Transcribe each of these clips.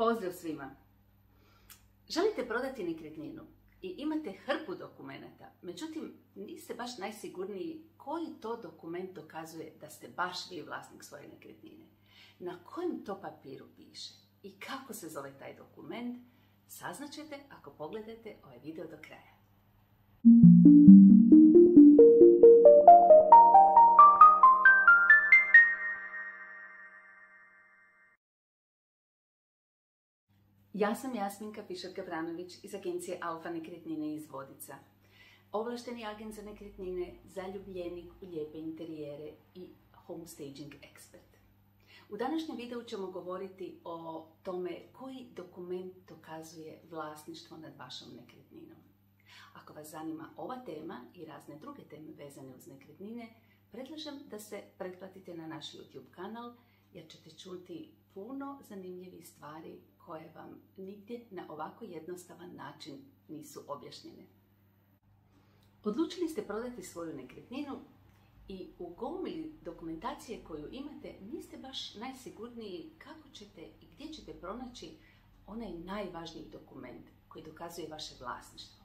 Pozdrav svima! Želite prodati nekretninu i imate hrpu dokumenata, međutim niste baš najsigurniji koji to dokument dokazuje da ste baš vi vlasnik svoje nekretnine. Na kojem to papiru piše i kako se zove taj dokument, saznaćete ako pogledate ovaj video do kraja. Ja sam Jasminka Fišer-Gavranović iz agencije Alfa nekretnine iz Vodica. Ovlašteni agent za nekretnine, zaljubljenik u lijepe interijere i home staging ekspert. U današnjem videu ćemo govoriti o tome koji dokument dokazuje vlasništvo nad vašom nekretninom. Ako vas zanima ova tema i razne druge teme vezane uz nekretnine, predlažem da se pretplatite na naš YouTube kanal jer ćete čuti puno zanimljivih stvari koje vam nigdje na ovako jednostavan način nisu objašnjene. Odlučili ste prodati svoju nekretninu i u gomili dokumentacije koju imate niste baš najsigurniji kako ćete i gdje ćete pronaći onaj najvažniji dokument koji dokazuje vaše vlasništvo.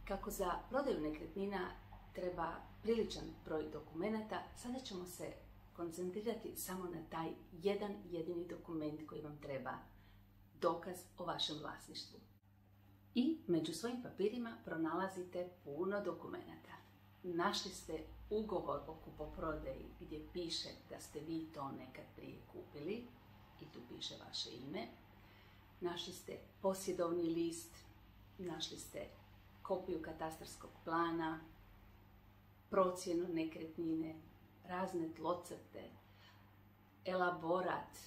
Kako za prodaju nekretnina treba priličan broj dokumenata, sada ćemo se koncentrirati samo na taj jedan jedini dokument koji vam treba, dokaz o vašem vlasništvu. I među svojim papirima pronalazite puno dokumenata. Našli ste ugovor o kupoprodaji gdje piše da ste vi to nekad prije kupili i tu piše vaše ime. Našli ste posjedovni list, našli ste kopiju katastarskog plana, procjenu nekretnine, razne tlocrte, elaborat,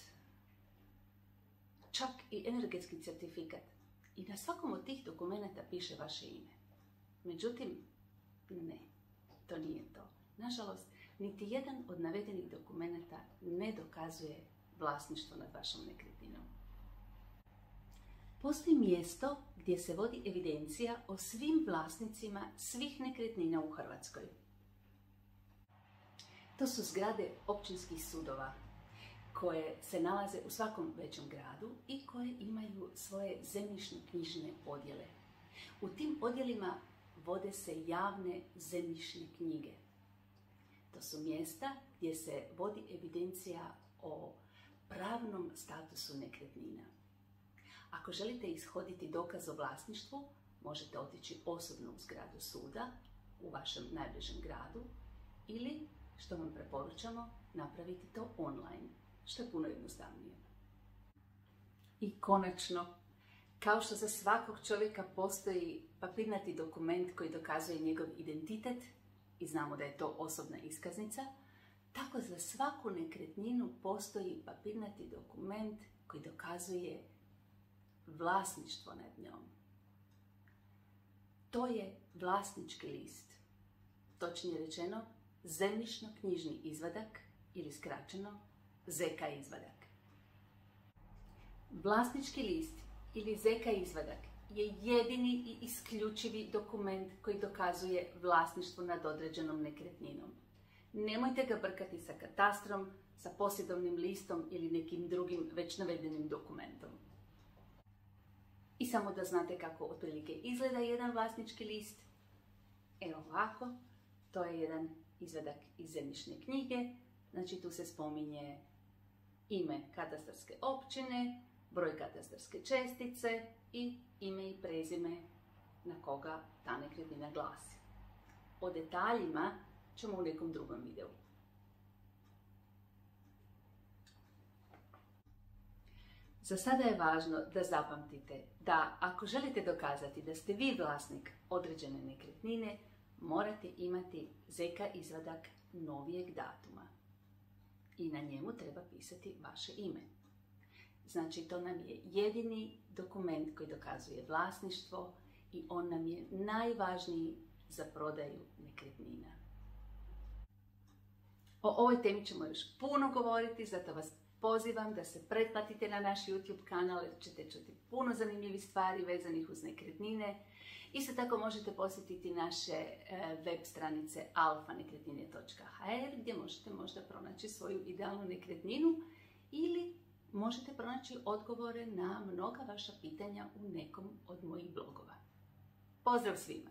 čak i energetski certifikat. I na svakom od tih dokumenata piše vaše ime. Međutim, ne, to nije to. Nažalost, niti jedan od navedenih dokumenata ne dokazuje vlasništvo nad vašom nekretninom. Postoji mjesto gdje se vodi evidencija o svim vlasnicima svih nekretnina u Hrvatskoj. To su zgrade općinskih sudova koje se nalaze u svakom većem gradu i koje imaju svoje zemljišno-knjižne odjele. U tim odjelima vode se javne zemljišne knjige. To su mjesta gdje se vodi evidencija o pravnom statusu nekretnina. Ako želite ishoditi dokaz o vlasništvu, možete otići osobno u zgradu suda u vašem najbližem gradu ili, što vam preporučamo, napraviti to online, što je puno jednostavnije. I konačno, kao što za svakog čovjeka postoji papirnati dokument koji dokazuje njegov identitet i znamo da je to osobna iskaznica, tako za svaku nekretninu postoji papirnati dokument koji dokazuje vlasništvo nad njom. To je vlasnički list. Točnije rečeno, zemljišno-knjižni izvadak ili skraćeno ZK izvadak. Vlasnički list ili ZK izvadak je jedini i isključivi dokument koji dokazuje vlasništvo nad određenom nekretninom. Nemojte ga brkati sa katastrom, sa posjedovnim listom ili nekim drugim već navedenim dokumentom. I samo da znate kako otprilike izgleda jedan vlasnički list, evo ovako, to je jedan izvadak iz zemljišne knjige, znači tu se spominje ime katastarske općine, broj katastarske čestice i ime i prezime na koga ta nekretnina glasi. O detaljima ćemo u nekom drugom videu. Za sada je važno da zapamtite da ako želite dokazati da ste vi vlasnik određene nekretnine, morate imati ZK izvadak novijeg datuma i na njemu treba pisati vaše ime. Znači, to nam je jedini dokument koji dokazuje vlasništvo i on nam je najvažniji za prodaju nekretnina. O ovoj temi ćemo još puno govoriti, zato vas pozivam da se pretplatite na naš YouTube kanal jer ćete čuti puno zanimljivih stvari vezanih uz nekretnine. Isto tako možete posjetiti naše web stranice alfanekretnine.hr gdje možete možda pronaći svoju idealnu nekretninu ili možete pronaći odgovore na mnoga vaša pitanja u nekom od mojih blogova. Pozdrav svima!